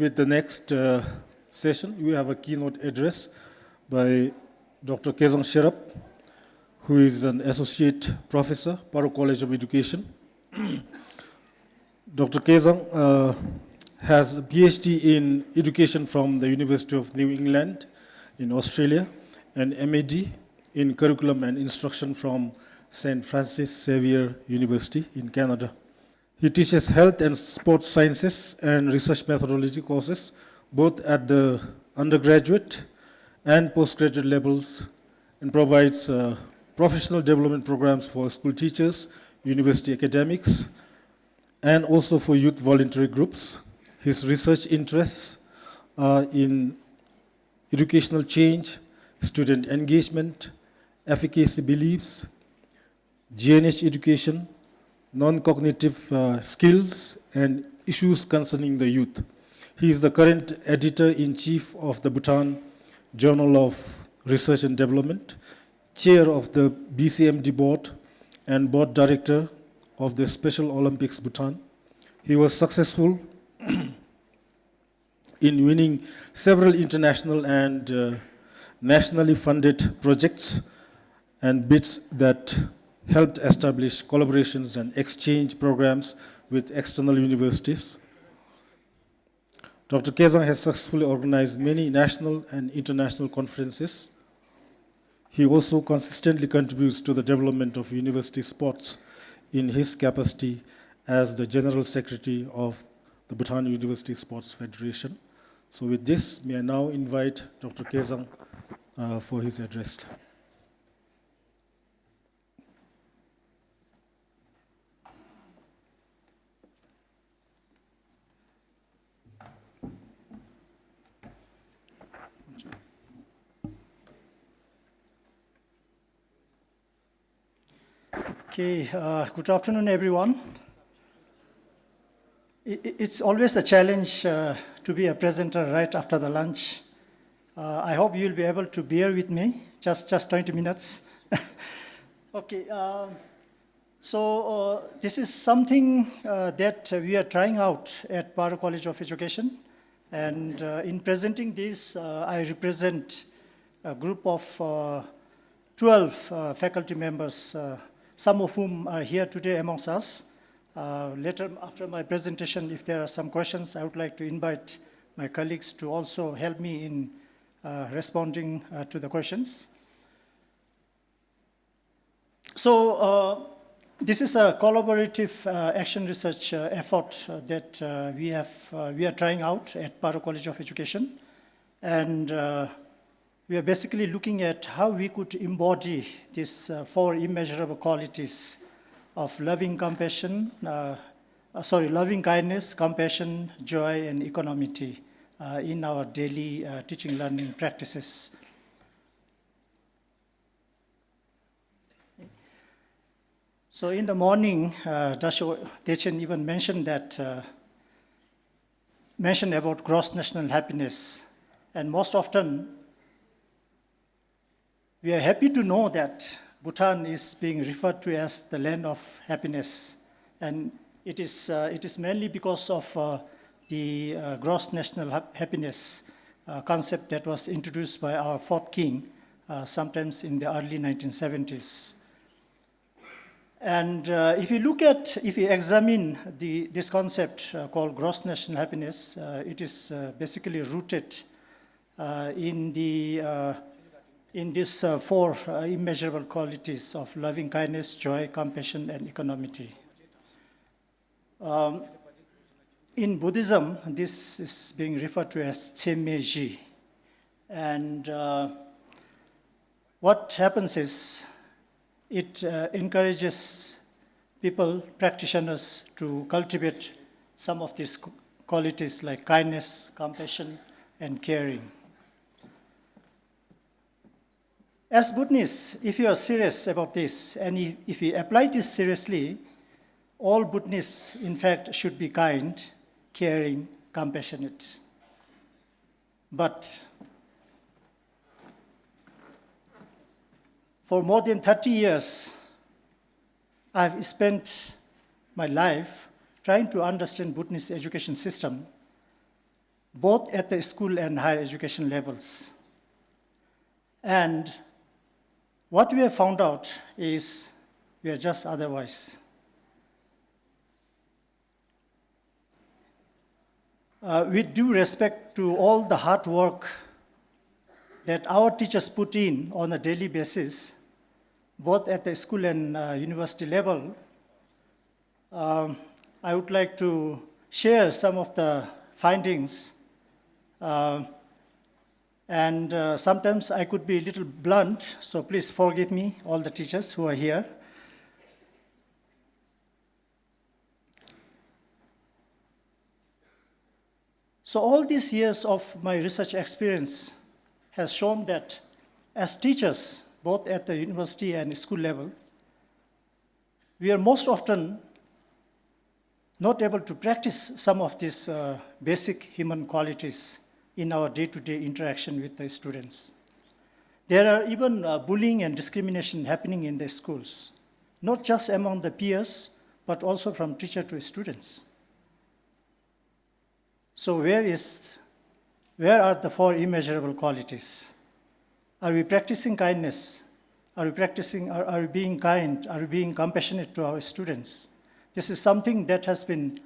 with the next session. We have a keynote address by Dr. Kezang Sherap, who is an associate professor, Paro College of Education. Dr. Kezang has a PhD in education from the University of New England in Australia and MAD in curriculum and instruction from St. Francis Xavier University in Canada. He teaches health and sports sciences and research methodology courses both at the undergraduate and postgraduate levels and provides professional development programs for school teachers, university academics, and also for youth voluntary groups. His research interests are in educational change, student engagement, efficacy beliefs, GNH education, non-cognitive skills, and issues concerning the youth. He is the current editor-in-chief of the Bhutan Journal of Research and Development, chair of the BCMD board, and board director of the Special Olympics Bhutan. He was successful in winning several international and nationally funded projects and bids that helped establish collaborations and exchange programs with external universities. Dr. Kezang has successfully organized many national and international conferences. He also consistently contributes to the development of university sports in his capacity as the General Secretary of the Bhutan University Sports Federation. So with this, may I now invite Dr. Kezang for his address. Okay, good afternoon, everyone. It's always a challenge to be a presenter right after the lunch. I hope you'll be able to bear with me, just 20 minutes. Okay, so this is something that we are trying out at Paro College of Education. And in presenting this, I represent a group of 12 faculty members, some of whom are here today amongst us. Later, after my presentation, if there are some questions, I would like to invite my colleagues to also help me in responding to the questions. So this is a collaborative action research effort that we are trying out at Paro College of Education. And we are basically looking at how we could embody these 4 immeasurable qualities of loving kindness, compassion, joy, and equanimity in our daily teaching learning practices. So in the morning, Dasho Dechen even mentioned about gross national happiness, and most often we are happy to know that Bhutan is being referred to as the land of happiness, and it is mainly because of the gross national happiness concept that was introduced by our 4th king sometimes in the early 1970s. And if you examine this concept called gross national happiness, it is basically rooted in these 4 immeasurable qualities of loving kindness, joy, compassion, and equanimity. In Buddhism, this is being referred to as Tsemeji. And what happens is it encourages people, practitioners, to cultivate some of these qualities like kindness, compassion, and caring. As Bhutanese, if you are serious about this, and if you apply this seriously, all Bhutanese, in fact, should be kind, caring, compassionate. But for more than 30 years, I've spent my life trying to understand Bhutanese education system both at the school and higher education levels. And what we have found out is we are just otherwise. With due respect to all the hard work that our teachers put in on a daily basis, both at the school and university level, I would like to share some of the findings. Sometimes I could be a little blunt, so please forgive me, all the teachers who are here. So all these years of my research experience has shown that as teachers, both at the university and school level, we are most often not able to practice some of these basic human qualities in our day-to-day interaction with the students. There are even bullying and discrimination happening in the schools, not just among the peers, but also from teacher to students. So where are the four immeasurable qualities? Are we practicing kindness? Are we being kind? Are we being compassionate to our students? This is something that has been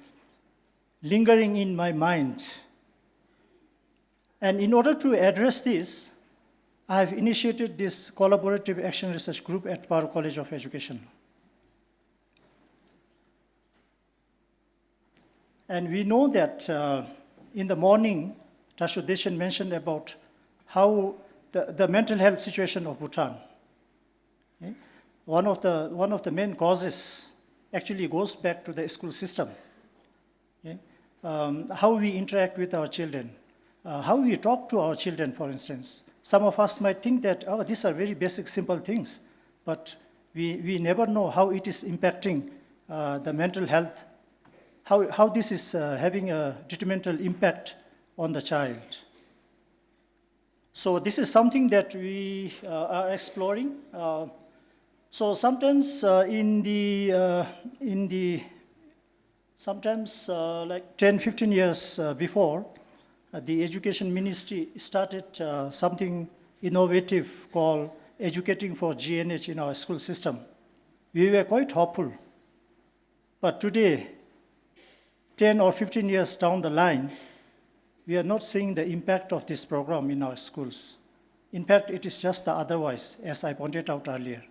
lingering in my mind. And in order to address this, I have initiated this collaborative action research group at Paro College of Education. And we know that in the morning, Tashodeshan mentioned about how the mental health situation of Bhutan. Okay? One of the main causes actually goes back to the school system. Okay? How we interact with our children, how we talk to our children, for instance. Some of us might think that, oh, these are very basic, simple things, but we never know how it is impacting the mental health, how this is having a detrimental impact on the child. So this is something that we are exploring. So sometimes like 10, 15 years before, the Education Ministry started something innovative called Educating for GNH in our school system. We were quite hopeful. But today, 10 or 15 years down the line, we are not seeing the impact of this program in our schools. In fact, it is just the otherwise, as I pointed out earlier.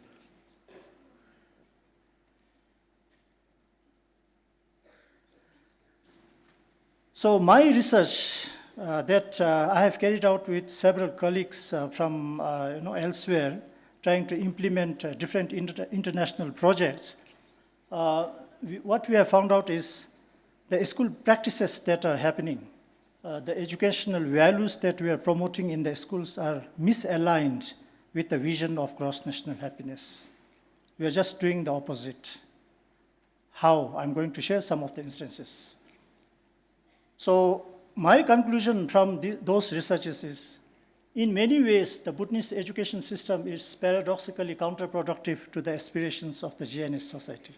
So my research that I have carried out with several colleagues from elsewhere, trying to implement different international projects, what we have found out is the school practices that are happening, the educational values that we are promoting in the schools are misaligned with the vision of gross national happiness. We are just doing the opposite. How? I'm going to share some of the instances. So my conclusion from those researches is, in many ways, the Bhutanese education system is paradoxically counterproductive to the aspirations of the GNH society.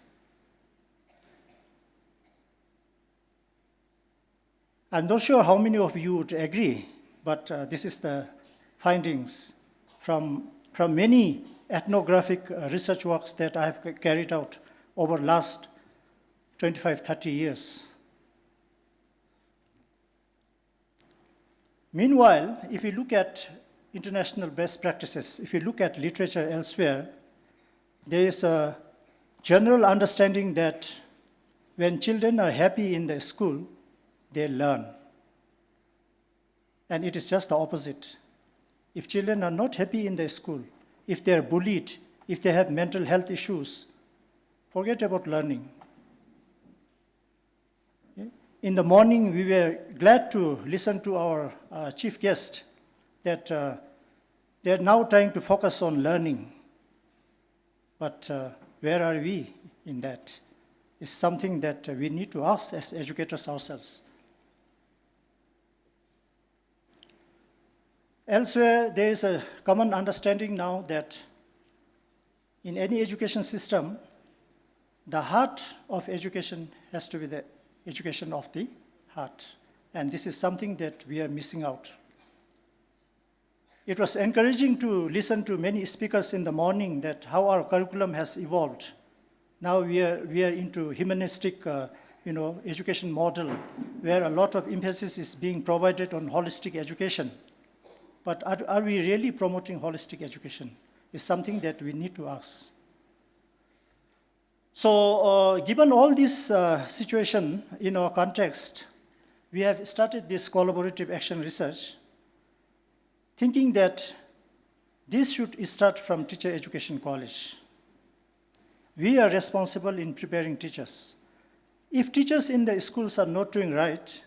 I'm not sure how many of you would agree, but this is the findings from many ethnographic research works that I have carried out over the last 25, 30 years. Meanwhile, if you look at international best practices, if you look at literature elsewhere, there is a general understanding that when children are happy in the school, they learn. And it is just the opposite. If children are not happy in the school, if they are bullied, if they have mental health issues, forget about learning. In the morning, we were glad to listen to our chief guest that they're now trying to focus on learning. But where are we in that? It's something that we need to ask as educators ourselves. Elsewhere, there is a common understanding now that in any education system, the heart of education has to be the education of the heart. And this is something that we are missing out. It was encouraging to listen to many speakers in the morning that how our curriculum has evolved. Now we are into humanistic education model where a lot of emphasis is being provided on holistic education. But are we really promoting holistic education? Is something that we need to ask. So given all this situation in our context, we have started this collaborative action research, thinking that this should start from Teacher Education College. We are responsible in preparing teachers. If teachers in the schools are not doing right,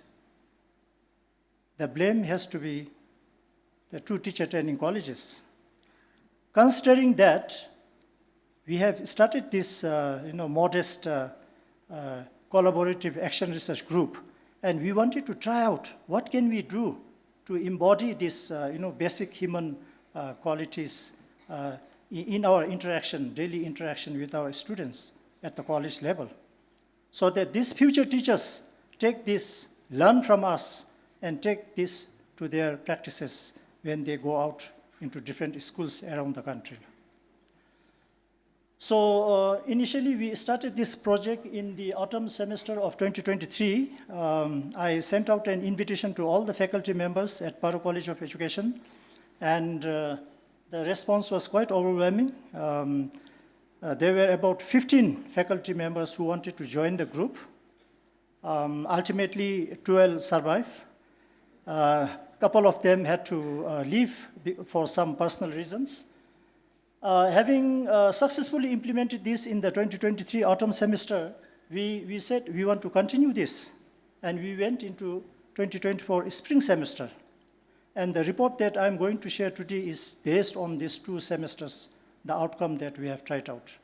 the blame has to be the two teacher training colleges. Considering that, we have started this modest collaborative action research group, and we wanted to try out what can we do to embody this basic human qualities in our interaction, daily interaction with our students at the college level, so that these future teachers take this, learn from us, and take this to their practices when they go out into different schools around the country. So initially, we started this project in the autumn semester of 2023. I sent out an invitation to all the faculty members at Paro College of Education, and the response was quite overwhelming. There were about 15 faculty members who wanted to join the group. Ultimately, 12 survived. A couple of them had to leave for some personal reasons. Having successfully implemented this in the 2023 autumn semester, we said we want to continue this, and we went into 2024 spring semester. And the report that I'm going to share today is based on these 2 semesters, the outcome that we have tried out.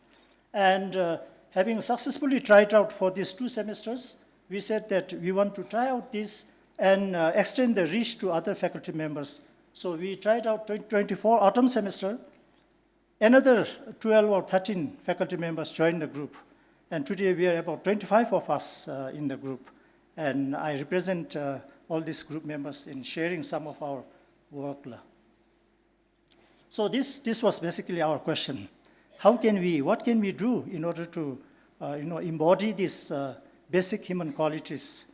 And having successfully tried out for these 2 semesters, we said that we want to try out this and extend the reach to other faculty members. So we tried out 2024 autumn semester. Another 12 or 13 faculty members joined the group. And today we are about 25 of us in the group. And I represent all these group members in sharing some of our work. So this was basically our question. What can we do in order to embody these basic human qualities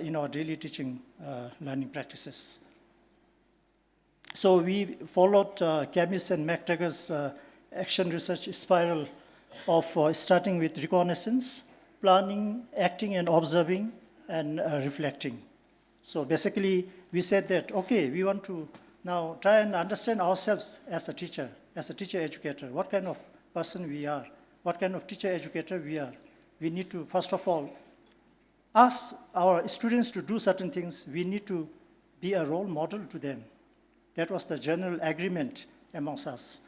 in our daily teaching learning practices? So we followed Camis and McTaggart's action research spiral of starting with reconnaissance, planning, acting and observing, and reflecting. So basically, we said that, okay, we want to now try and understand ourselves as a teacher educator, what kind of person we are, what kind of teacher educator we are. We need to, first of all, ask our students to do certain things. We need to be a role model to them. That was the general agreement amongst us.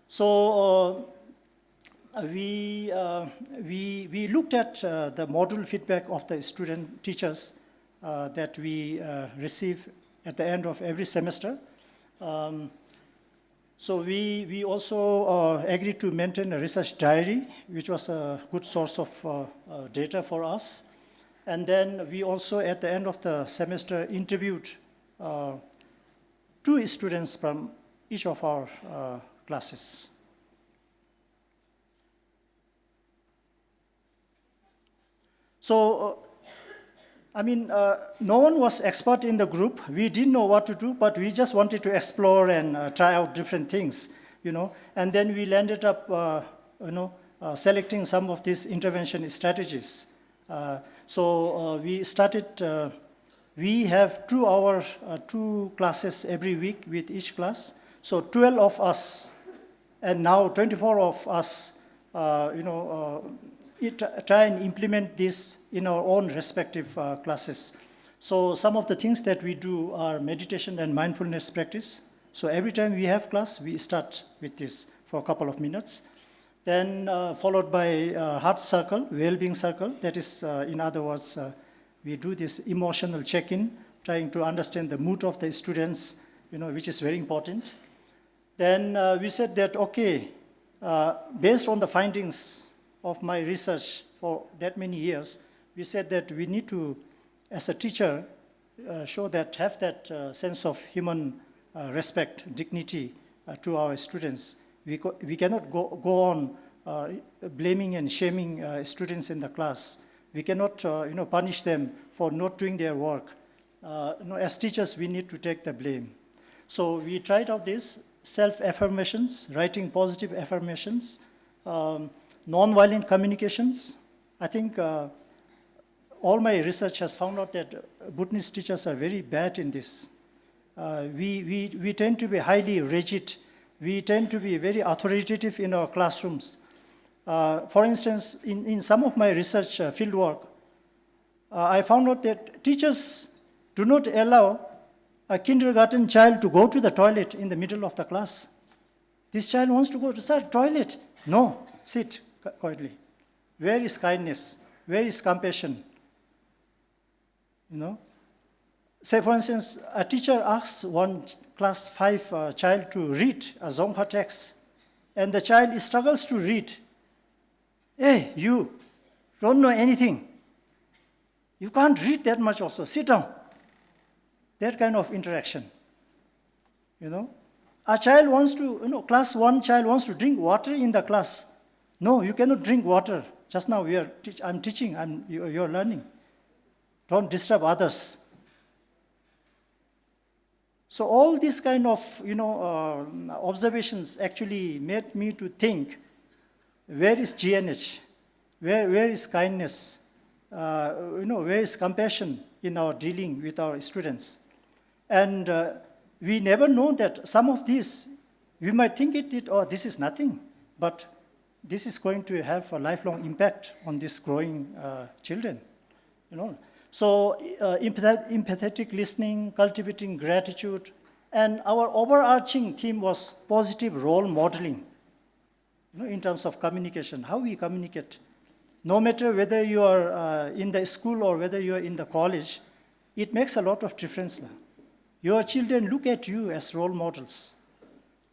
So we looked at the module feedback of the student teachers that we receive at the end of every semester. So we also agreed to maintain a research diary, which was a good source of data for us. And then we also, at the end of the semester, interviewed 2 students from each of our classes. So, no one was expert in the group. We didn't know what to do, but we just wanted to explore and try out different things, And then we landed up, selecting some of these intervention strategies. So we started. We have 2 hours, 2 classes every week with each class. So 12 of us, and now 24 of us, try and implement this in our own respective classes. So some of the things that we do are meditation and mindfulness practice. So every time we have class, we start with this for a couple of minutes. Then followed by heart circle, well-being circle. That is, in other words, we do this emotional check-in, trying to understand the mood of the students, which is very important. Then we said that, okay, based on the findings of my research for that many years, we said that we need to, as a teacher, have that sense of human respect, dignity to our students. We cannot go on blaming and shaming students in the class. We cannot punish them for not doing their work. As teachers, we need to take the blame. So we tried out this self-affirmations, writing positive affirmations, non-violent communications. I think all my research has found out that Bhutanese teachers are very bad in this. We tend to be highly rigid. We tend to be very authoritative in our classrooms. For instance, in some of my research fieldwork, I found out that teachers do not allow a kindergarten child to go to the toilet in the middle of the class. This child wants to go to the toilet. No, sit quietly. Where is kindness? Where is compassion? Say, for instance, a teacher asks one class 5 child to read a Dzongkha text, and the child struggles to read. Hey, you don't know anything. You can't read that much also. Sit down. That kind of interaction. A child wants to, class 1 child wants to drink water in the class. No, you cannot drink water. Just now I'm teaching, you're learning. Don't disturb others. So all these kind of, observations actually made me to think, where is GNH? Where is kindness? Where is compassion in our dealing with our students? And we never know that some of these, we might think this is nothing, but this is going to have a lifelong impact on these growing children. So empathetic listening, cultivating gratitude, and our overarching theme was positive role modeling, in terms of communication, how we communicate. No matter whether you are in the school or whether you are in the college, it makes a lot of difference. Your children look at you as role models.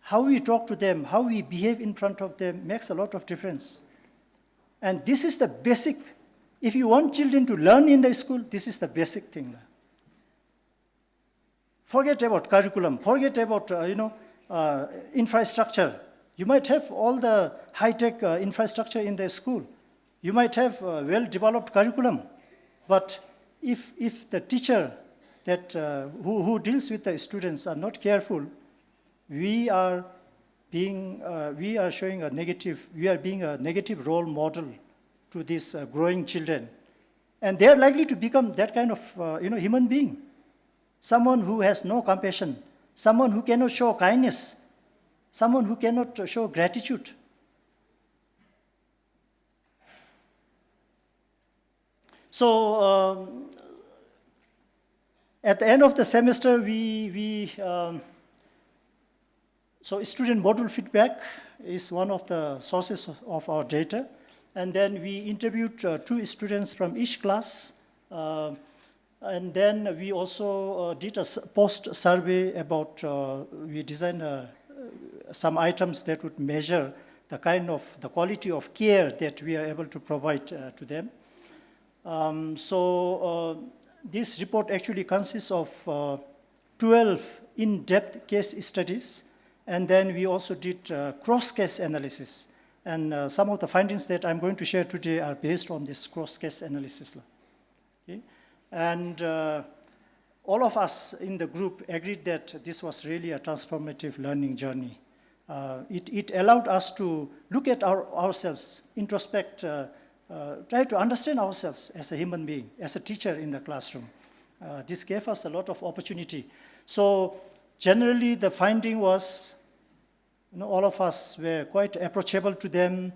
How we talk to them, how we behave in front of them makes a lot of difference. And this is the basic. If you want children to learn in the school, this is the basic thing. Forget about curriculum, forget about infrastructure. You might have all the high-tech infrastructure in the school. You might have a well-developed curriculum. But if the teacher who deals with the students are not careful, we are being a negative role model to these growing children. And they are likely to become that kind of human being. Someone who has no compassion, someone who cannot show kindness, someone who cannot show gratitude. So at the end of the semester, so student module feedback is one of the sources of our data. And then we interviewed 2 students from each class. And then we also did a post-survey about, we designed some items that would measure the quality of care that we are able to provide to them. This report actually consists of 12 in-depth case studies, and then we also did cross-case analysis. And some of the findings that I'm going to share today are based on this cross-case analysis. Okay? And all of us in the group agreed that this was really a transformative learning journey. It allowed us to look at ourselves, introspect, try to understand ourselves as a human being, as a teacher in the classroom. This gave us a lot of opportunity. So generally the finding was, all of us were quite approachable to them.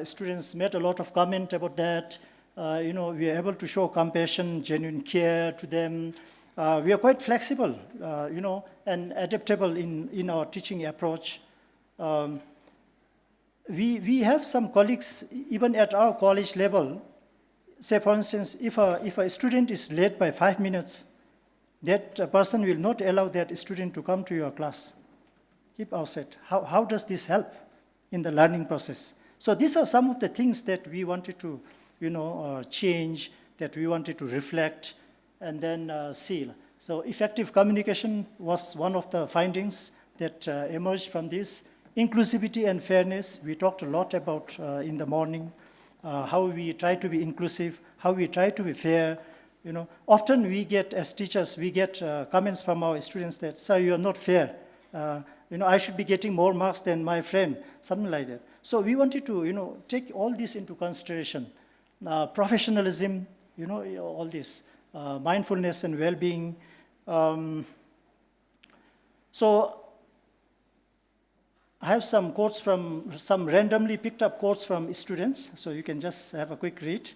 Students made a lot of comment about that. We are able to show compassion, genuine care to them. We are quite flexible, and adaptable in our teaching approach. We have some colleagues, even at our college level, say for instance, if a student is late by 5 minutes, that person will not allow that student to come to your class. Keep outside. How does this help in the learning process? So these are some of the things that we wanted to change, that we wanted to reflect. and then seal. So effective communication was one of the findings that emerged from this. Inclusivity and fairness, we talked a lot about in the morning, how we try to be inclusive, how we try to be fair. You know, often we get, as teachers, we get comments from our students that, sir, you are not fair. You know, I should be getting more marks than my friend, something like that. So we wanted to, you know, take all this into consideration. Professionalism, you know, all this, mindfulness and well-being. So I have some quotes from, some randomly picked up quotes from students, so you can just have a quick read.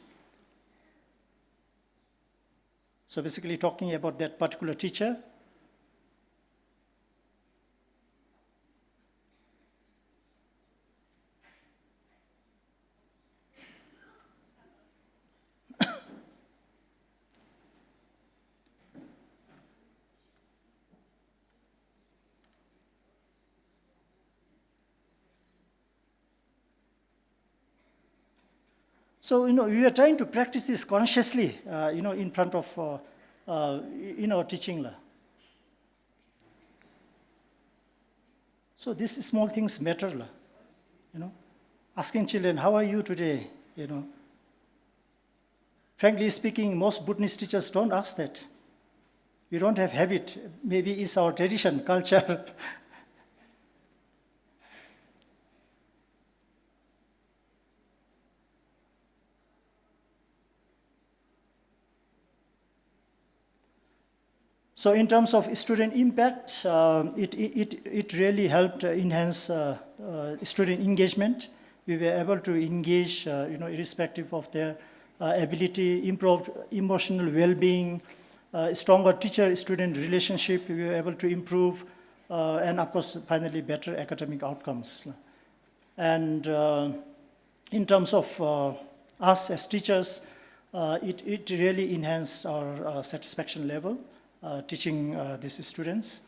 So basically talking about that particular teacher. So, you know, we are trying to practice this consciously, you know, in front of, in our teaching. So these small things matter, you know. Asking children, how are you today, you know. Frankly speaking, most Bhutanese teachers don't ask that. We don't have habit. Maybe it's our tradition, culture. So in terms of student impact, it really helped enhance student engagement. We were able to engage, you know, irrespective of their ability, improved emotional well-being, stronger teacher-student relationship. We were able to improve, and of course, finally, better academic outcomes. And in terms of us as teachers, it really enhanced our satisfaction level. Teaching these students,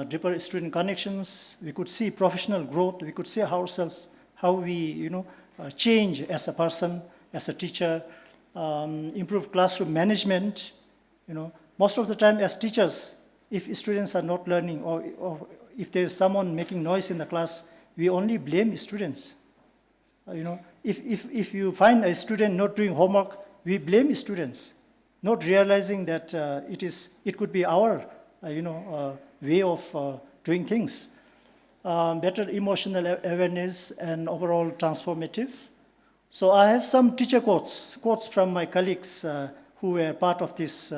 deeper student connections. We could see professional growth. We could see ourselves, how we, you know, change as a person, as a teacher, improve classroom management. You know, most of the time as teachers, if students are not learning or if there is someone making noise in the class, we only blame students. You know, if you find a student not doing homework, we blame students, not realizing that it could be our, you know, way of doing things. Better emotional awareness and overall transformative. So I have some teacher quotes from my colleagues who were part of this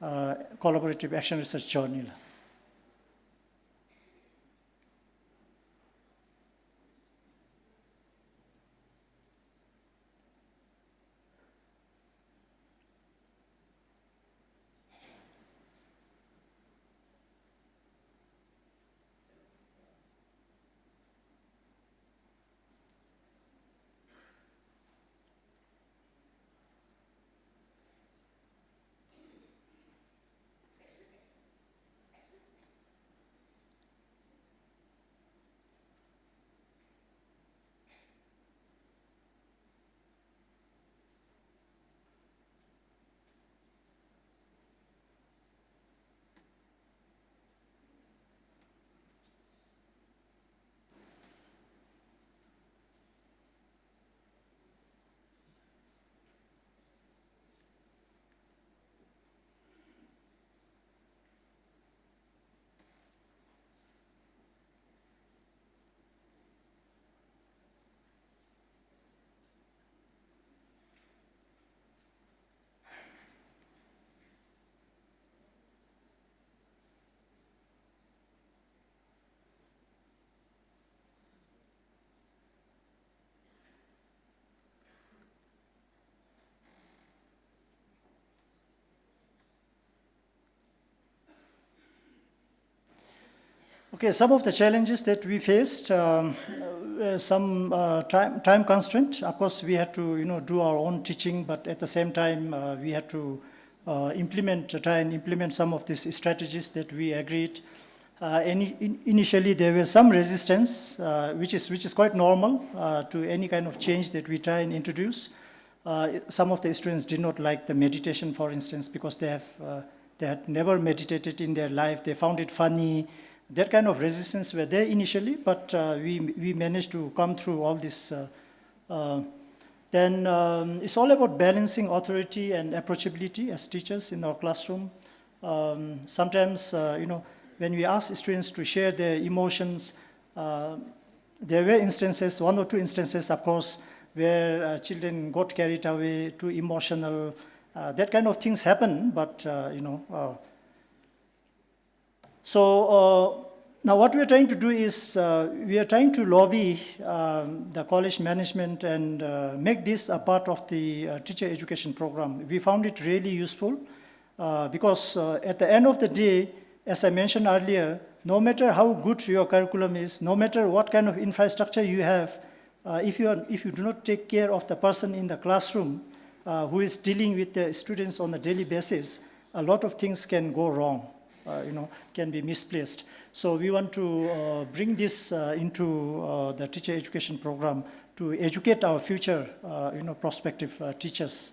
collaborative action research journey. Okay, some of the challenges that we faced, some time constraint. Of course, we had to, you know, do our own teaching, but at the same time, we had to try and implement some of these strategies that we agreed. Initially, there was some resistance, which is quite normal to any kind of change that we try and introduce. some of the students did not like the meditation, for instance, because they had never meditated in their life. They found it funny. That kind of resistance were there initially, but we managed to come through all this. Then it's all about balancing authority and approachability as teachers in our classroom. Sometimes, when we ask students to share their emotions, there were instances, 1 or 2 instances, of course, where children got carried away, too emotional. That kind of things happen, but, So now what we are trying to do is we are trying to lobby the college management and make this a part of the teacher education program. We found it really useful because at the end of the day, as I mentioned earlier, no matter how good your curriculum is, no matter what kind of infrastructure you have, if you do not take care of the person in the classroom who is dealing with the students on a daily basis, a lot of things can go wrong, can be misplaced. So we want to bring this into the teacher education program to educate our future, prospective teachers.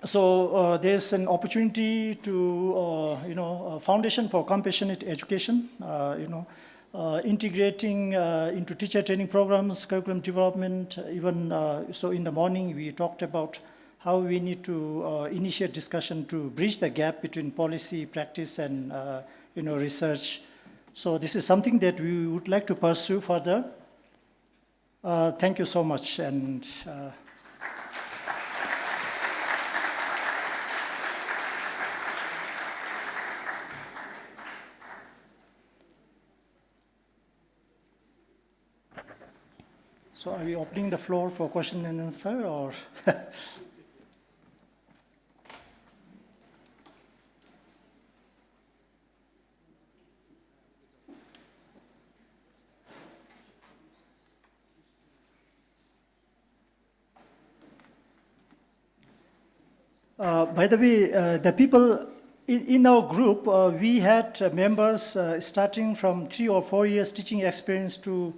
So there's an opportunity to, foundation for compassionate education, integrating into teacher training programs, curriculum development, even so in the morning we talked about how we need to initiate discussion to bridge the gap between policy, practice, and research. So this is something that we would like to pursue further. Thank you so much. And so are we opening the floor for question and answer, or? By the way, the people in our group, we had members starting from 3 or 4 years teaching experience to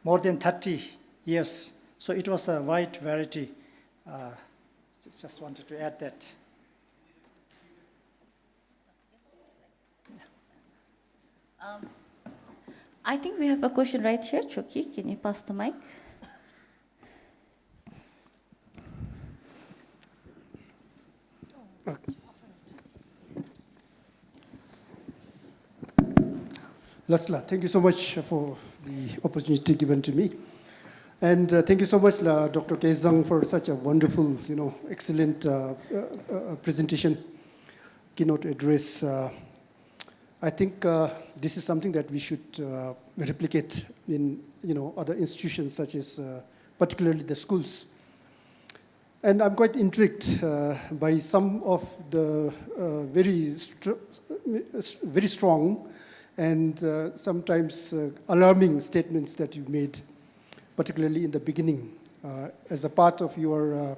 more than 30 years. So it was a wide variety. Just wanted to add that. I think we have a question right here. Choki, can you pass the mic? Lasla, thank you so much for the opportunity given to me. And thank you so much, Dr. Kezang, for such a wonderful, excellent presentation, keynote address. I think this is something that we should replicate in, other institutions such as particularly the schools. And I'm quite intrigued by some of the very strong and sometimes alarming statements that you made, particularly in the beginning, as a part of your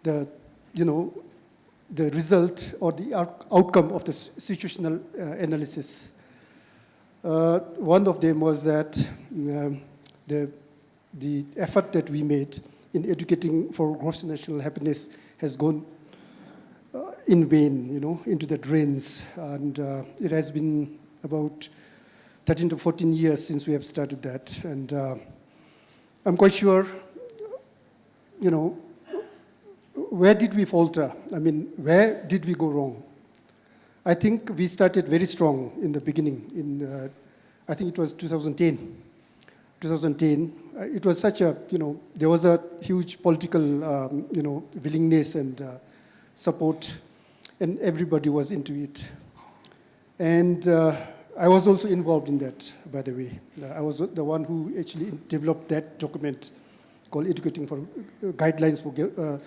the result or the outcome of the situational analysis. One of them was that the effort that we made in educating for gross national happiness has gone in vain, into the drains. And it has been about 13 to 14 years since we have started that. And I'm quite sure, where did we falter? I mean, where did we go wrong? I think we started very strong in the beginning. In I think it was 2010. 2010, it was such a, there was a huge political, willingness and support, and everybody was into it. And I was also involved in that, by the way. I was the one who actually developed that document called Guidelines for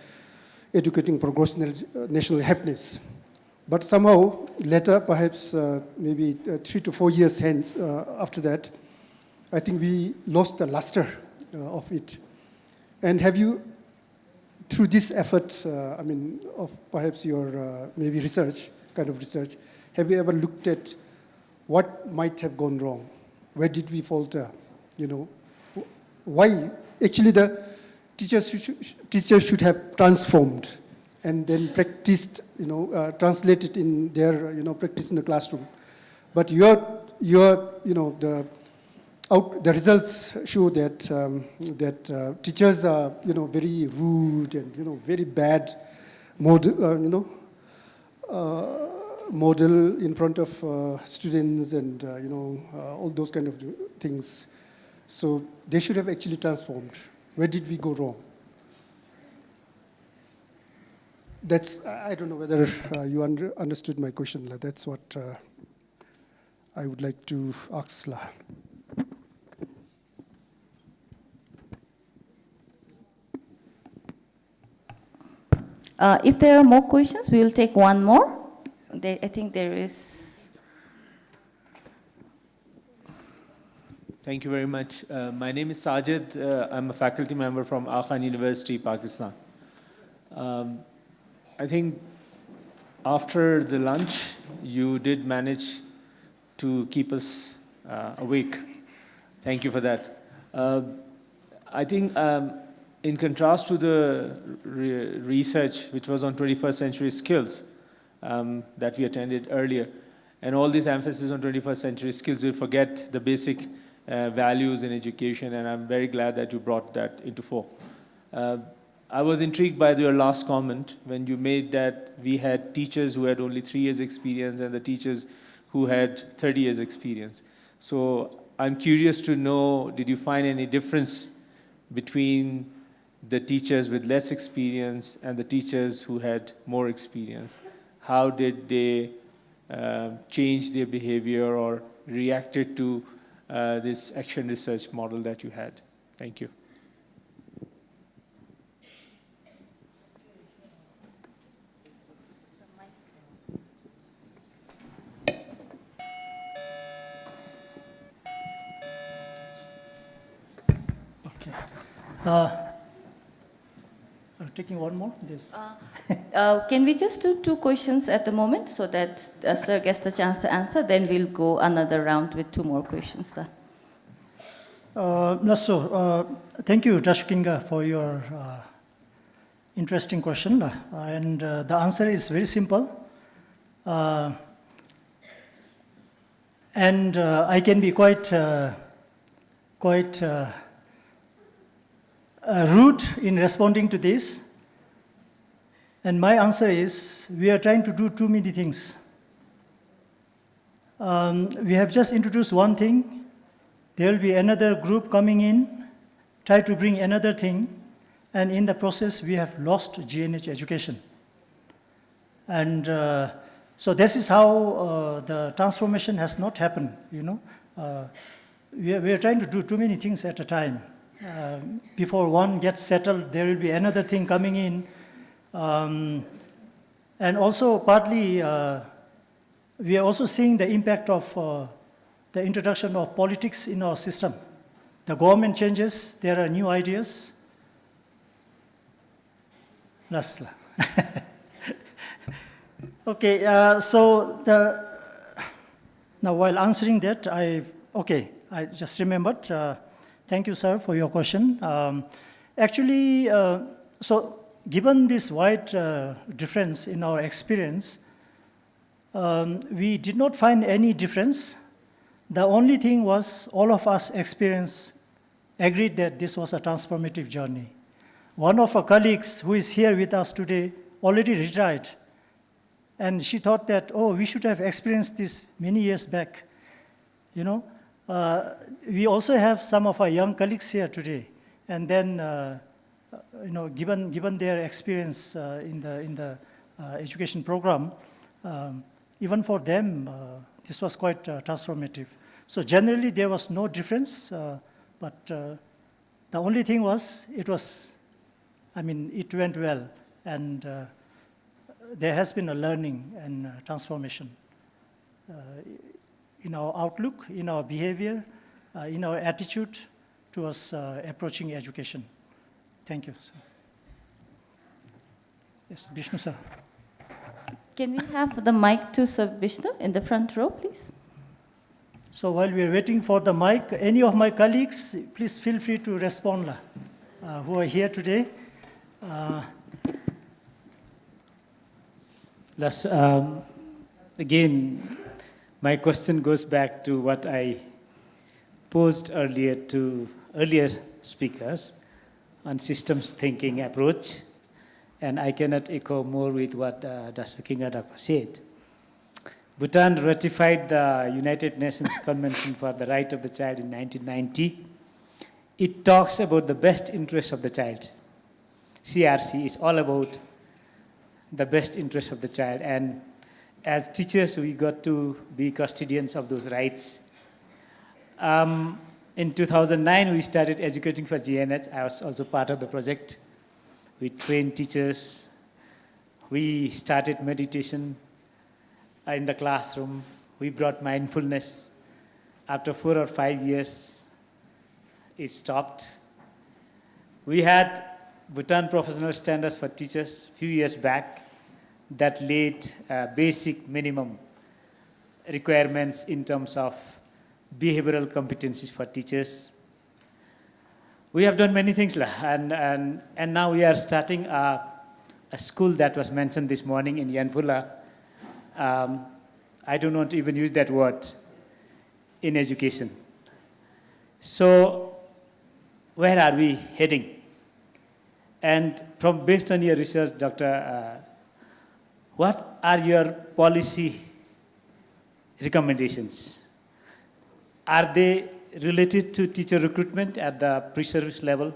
Educating for Gross National Happiness. But somehow, later, perhaps maybe 3 to 4 years hence, after that, I think we lost the luster of it. And have you, through this effort, of perhaps your maybe research, kind of research, have you ever looked at what might have gone wrong? Where did we falter? Why? Actually, teachers should have transformed and then practiced, translated in their, practice in the classroom. But the results show that teachers are, very rude and, very bad model in front of students and, all those kind of things. So they should have actually transformed. Where did we go wrong? I don't know whether you understood my question. That's what I would like to ask. If there are more questions, we will take one more. So I think there is. Thank you very much. My name is Sajid. I'm a faculty member from Khan University, Pakistan. I think after the lunch, you did manage to keep us awake. Thank you for that. I think in contrast to the research which was on 21st century skills that we attended earlier, and all this emphasis on 21st century skills, we forget the basic values in education, and I'm very glad that you brought that into fore. I was intrigued by your last comment when you made that we had teachers who had only 3 years experience and the teachers who had 30 years experience. So I'm curious to know, did you find any difference between the teachers with less experience and the teachers who had more experience? How did they change their behavior or reacted to this action research model that you had? Thank you. I'm taking one more. Yes. Can we just do 2 questions at the moment so that Sir gets the chance to answer? Then we'll go another round with 2 more questions. Thank you, Tashinga, for your interesting question. And the answer is very simple. And I can be quite rude in responding to this. And my answer is, we are trying to do too many things. We have just introduced one thing. There will be another group coming in, try to bring another thing, and in the process, we have lost GNH education. And so this is how the transformation has not happened, We are trying to do too many things at a time. Before one gets settled, there will be another thing coming in. And also partly, we are also seeing the impact of the introduction of politics in our system. The government changes, there are new ideas. Lasla. Okay, now while answering that, I just remembered. Thank you, sir, for your question. Actually, so given this wide difference in our experience, we did not find any difference. The only thing was all of us agreed that this was a transformative journey. One of our colleagues who is here with us today already retired, and she thought that, we should have experienced this many years back, We also have some of our young colleagues here today, and then, given their experience in the education program, even for them, this was quite transformative. So generally, there was no difference, but the only thing was, it went well, and there has been a learning and transformation in our outlook, in our behavior, in our attitude towards approaching education. Thank you, sir. Yes, Vishnu, sir. Can we have the mic to Sir Vishnu in the front row, please? So while we are waiting for the mic, any of my colleagues, please feel free to respond. who are here today. Again, my question goes back to what I posed earlier to earlier speakers on systems thinking approach, and I cannot echo more with what Dr. Kingadapa said. Bhutan ratified the United Nations Convention for the Right of the Child in 1990. It talks about the best interest of the child. CRC is all about the best interest of the child, and as teachers, we got to be custodians of those rights. In 2009, we started educating for GNH. I was also part of the project. We trained teachers. We started meditation in the classroom. We brought mindfulness. After 4 or 5 years, it stopped. We had Bhutan Professional Standards for Teachers a few years back that laid basic minimum requirements in terms of behavioral competencies for teachers. We have done many things, and now we are starting a school that was mentioned this morning in Yanfula. I do not even use that word in education. So where are we heading? And based on your research, Dr. What are your policy recommendations? Are they related to teacher recruitment at the pre-service level?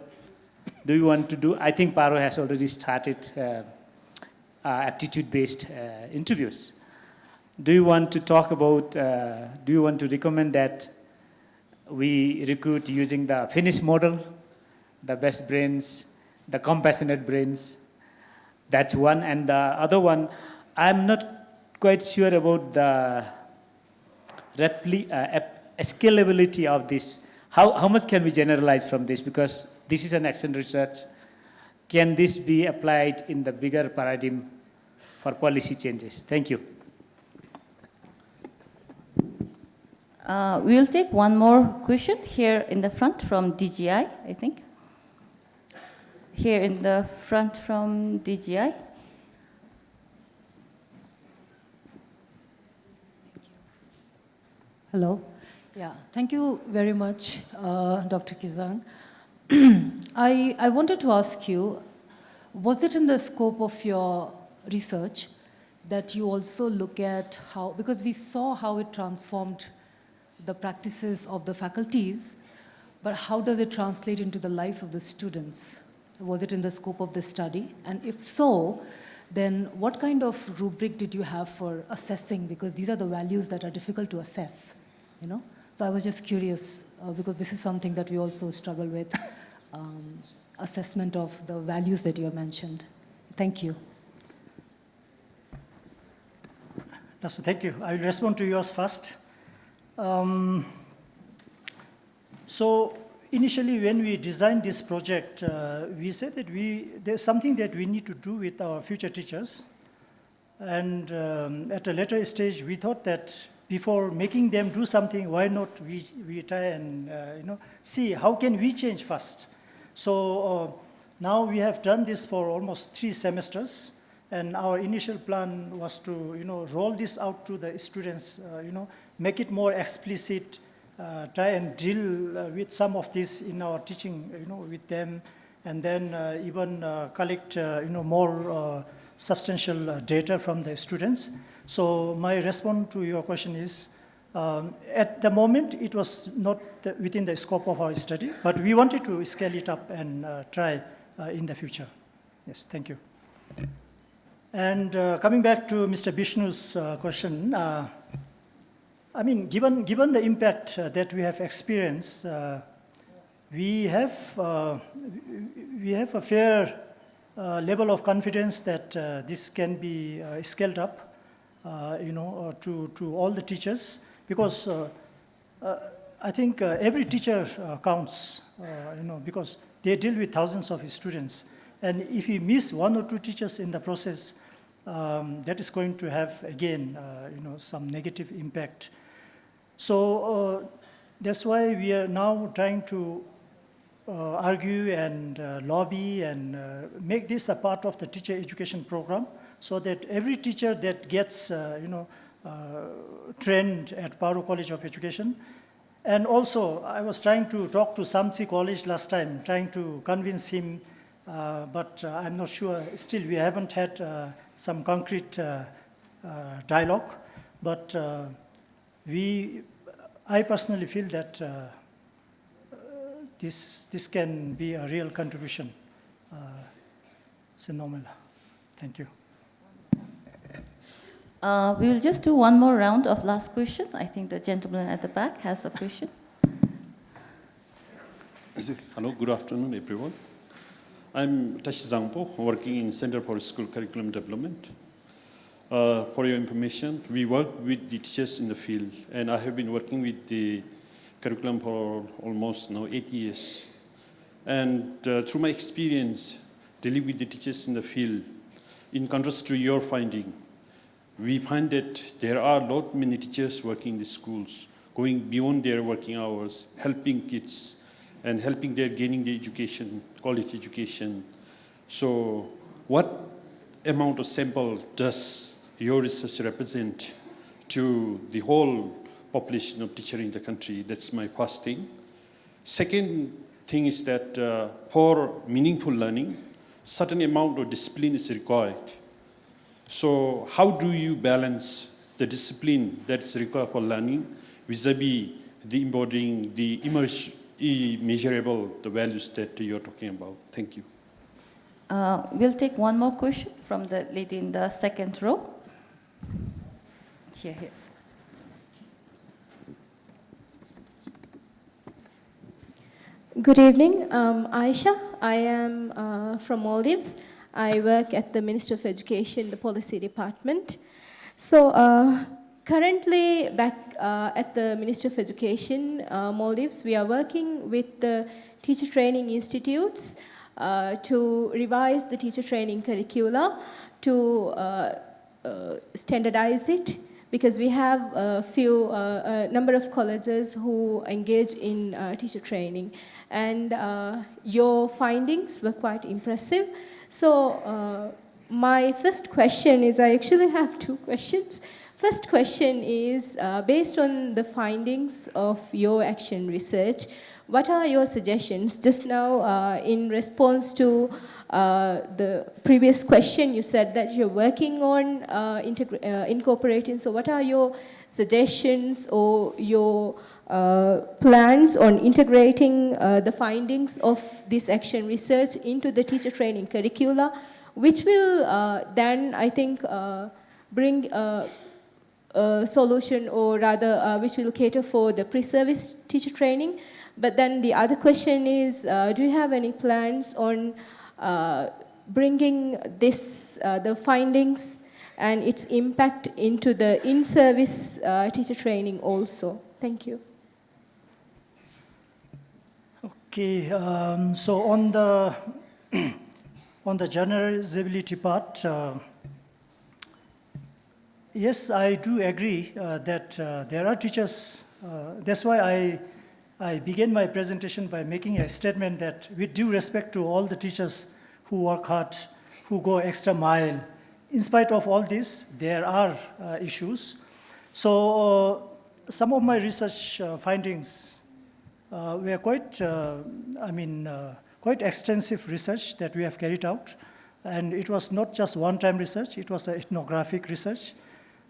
Do you want to do, I think Paro has already started aptitude-based interviews. Do you want to talk about, do you want to recommend that we recruit using the Finnish model, the best brains, the compassionate brains? That's one. And the other one, I'm not quite sure about the scalability of this. How much can we generalize from this? Because this is an action research. Can this be applied in the bigger paradigm for policy changes? Thank you. We'll take one more question here in the front from DGI, I think. Here in the front from DGI. Hello. Yeah, thank you very much, Dr. Kizang. I wanted to ask you, was it in the scope of your research that you also look at how, because we saw how it transformed the practices of the faculties, but how does it translate into the lives of the students? Was it in the scope of the study? And if so, then what kind of rubric did you have for assessing? Because these are the values that are difficult to assess, you know? So I was just curious, because this is something that we also struggle with, assessment of the values that you have mentioned. Thank you. Thank you. I will respond to yours first. So initially when we designed this project, we said that there's something that we need to do with our future teachers. And at a later stage, we thought that before making them do something, why not we try and see how can we change first. So now we have done this for almost 3 semesters, and our initial plan was to roll this out to the students, make it more explicit, try and deal with some of this in our teaching, with them, and then even collect more substantial data from the students. So my response to your question is, at the moment, it was not within the scope of our study, but we wanted to scale it up and try in the future. Yes, thank you. And coming back to Mr. Vishnu's question, I mean, given the impact that we have experienced, we have a fair level of confidence that this can be scaled up. To all the teachers, because I think every teacher counts, because they deal with thousands of students. And if you miss 1 or 2 teachers in the process, that is going to have, again, some negative impact. So that's why we are now trying to argue and lobby and make this a part of the teacher education program, so that every teacher that gets, trained at Paro College of Education. And also, I was trying to talk to Samtse College last time, trying to convince him, but I'm not sure. Still, we haven't had some concrete dialogue. But I personally feel that this can be a real contribution. Thank you. We will just do one more round of last question. I think the gentleman at the back has a question. Hello, good afternoon, everyone. I'm Tashi Zangpo, working in Center for School Curriculum Development. For your information, we work with the teachers in the field, and I have been working with the curriculum for almost now 8 years. And through my experience dealing with the teachers in the field, in contrast to your finding, we find that there are many teachers working in the schools, going beyond their working hours, helping kids and helping their gaining the education, quality education. So what amount of sample does your research represent to the whole population of teachers in the country? That's my first thing. Second thing is that for meaningful learning, certain amount of discipline is required. So how do you balance the discipline that is required for learning vis-a-vis the embodying the measurable the values that you're talking about? Thank you. We'll take one more question from the lady in the second row. Here. Good evening, Aisha. I am from Maldives. I work at the Ministry of Education, the Policy Department. So currently back at the Ministry of Education, Maldives, we are working with the teacher training institutes to revise the teacher training curricula, to standardize it, because we have a number of colleges who engage in teacher training. And your findings were quite impressive. So my first question is, I actually have two questions. First question is, based on the findings of your action research, what are your suggestions? Just now, in response to the previous question, you said that you're working on incorporating. So what are your suggestions or your plans on integrating the findings of this action research into the teacher training curricula, which will then, I think, bring a solution, or rather, which will cater for the pre-service teacher training. But then the other question is, do you have any plans on bringing this, the findings and its impact into the in-service teacher training also? Thank you. Okay, so on the generalizability part, yes, I do agree that there are teachers. That's why I began my presentation by making a statement that, with due respect to all the teachers who work hard, who go extra mile, in spite of all this, there are issues. So some of my research findings were quite, quite extensive research that we have carried out. And it was not just one-time research, it was an ethnographic research.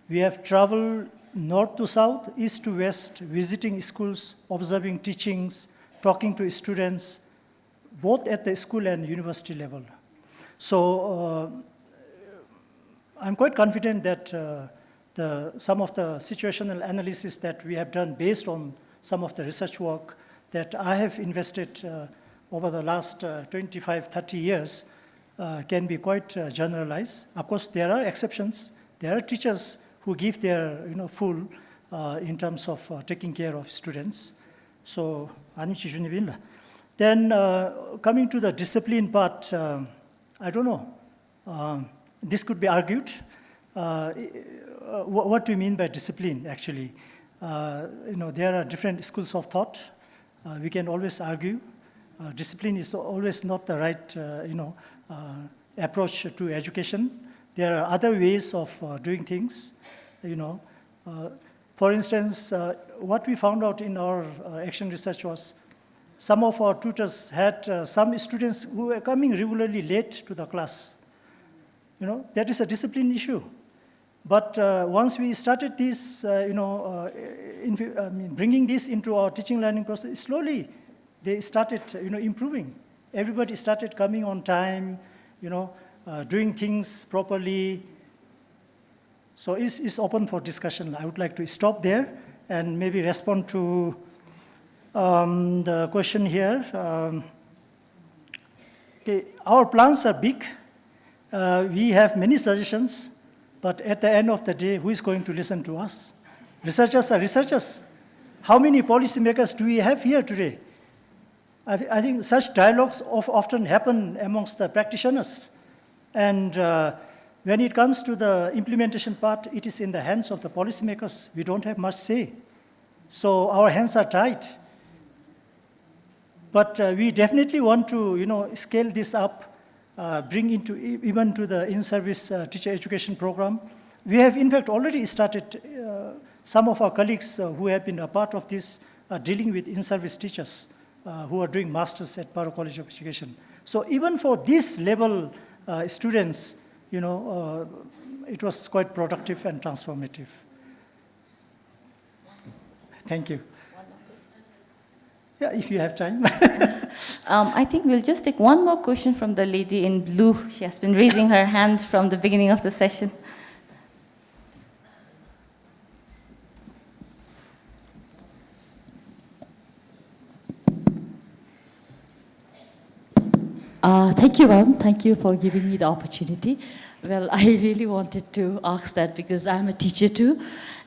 We have traveled north to south, east to west, visiting schools, observing teachings, talking to students, both at the school and university level. So I'm quite confident that some of the situational analysis that we have done based on some of the research work that I have invested over the last 25, 30 years can be quite generalized. Of course, there are exceptions. There are teachers who give their full in terms of taking care of students. So, then coming to the discipline part, I don't know. This could be argued. What do you mean by discipline, actually? There are different schools of thought. We can always argue. discipline is always not the right, approach to education. There are other ways of doing things, For instance, what we found out in our action research was some of our tutors had some students who were coming regularly late to the class. That is a discipline issue. But once we started this, bringing this into our teaching learning process, slowly they started, improving. Everybody started coming on time, doing things properly. So it's open for discussion. I would like to stop there and maybe respond to the question here. Okay, our plans are big. We have many suggestions, but at the end of the day, who is going to listen to us? Researchers are researchers. How many policymakers do we have here today? I think such dialogues often happen amongst the practitioners. And when it comes to the implementation part, it is in the hands of the policymakers. We don't have much say. So our hands are tied. But we definitely want to, scale this up, bring into even to the in-service teacher education program. We have, in fact, already started. Some of our colleagues who have been a part of this are dealing with in-service teachers who are doing masters at Paro College of Education. So even for this level students, it was quite productive and transformative. Thank you. Yeah, if you have time. I think we'll just take one more question from the lady in blue. She has been raising her hand from the beginning of the session. Thank you, ma'am. Thank you for giving me the opportunity. Well, I really wanted to ask that because I'm a teacher too.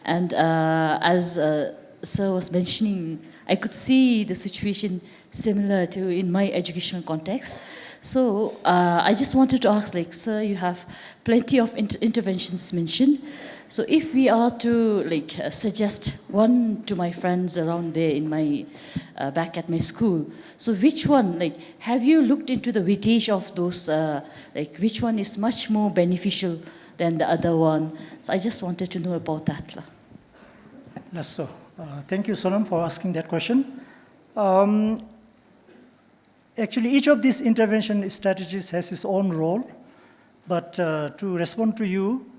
And as Sir was mentioning, I could see the situation similar to in my educational context. So I just wanted to ask, sir, you have plenty of interventions mentioned. So if we are to suggest one to my friends around there in my back at my school, so which one, have you looked into the weightage of those, which one is much more beneficial than the other one? So I just wanted to know about that. Yes, so thank you, Sonam, for asking that question. Actually, each of these intervention strategies has its own role, but to respond to you,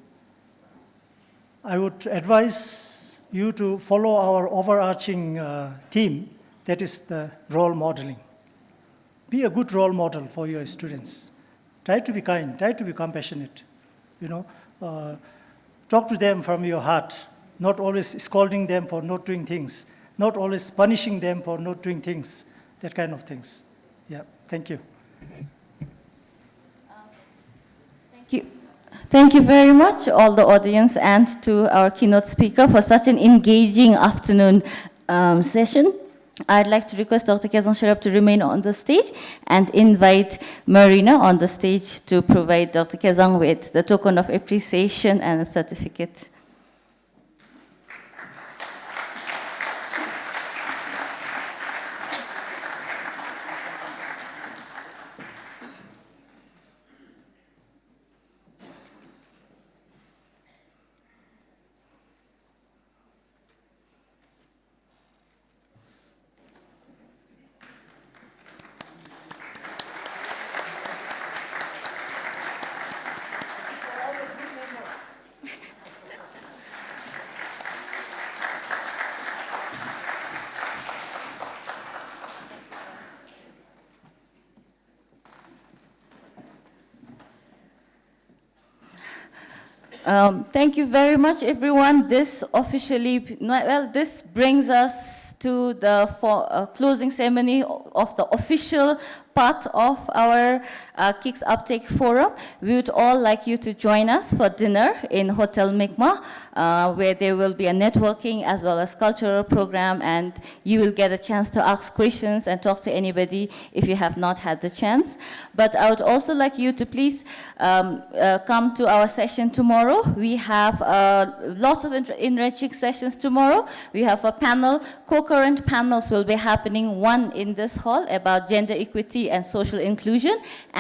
I would advise you to follow our overarching theme, that is the role modeling. Be a good role model for your students. Try to be kind, try to be compassionate. Talk to them from your heart, not always scolding them for not doing things, not always punishing them for not doing things, that kind of things. Yeah, thank you. Thank you. Thank you very much, all the audience, and to our keynote speaker for such an engaging afternoon session. I'd like to request Dr. Kezang Sharap to remain on the stage and invite Marina on the stage to provide Dr. Kezang with the token of appreciation and a certificate. Thank you very much, everyone. This this brings us to the closing ceremony of the official part of our KIX Uptake Forum. We would all like you to join us for dinner in Hotel Mikma, where there will be a networking as well as cultural program, and you will get a chance to ask questions and talk to anybody if you have not had the chance. But I would also like you to please come to our session tomorrow. We have lots of enriching sessions tomorrow. We have a panel, concurrent panels will be happening, one in this hall hall about gender equity and social inclusion,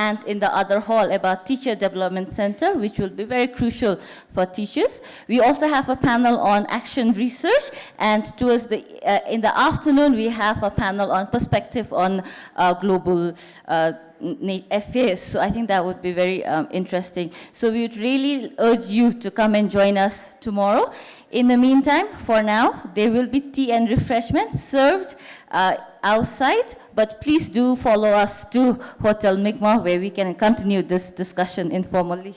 and in the other hall about Teacher Development Center, which will be very crucial for teachers. We also have a panel on action research, and towards the in the afternoon we have a panel on perspective on global affairs. So I think that would be very interesting. So we would really urge you to come and join us tomorrow. In the meantime, for now, there will be tea and refreshments served outside, but please do follow us to Hotel Mi'kmaq, where we can continue this discussion informally.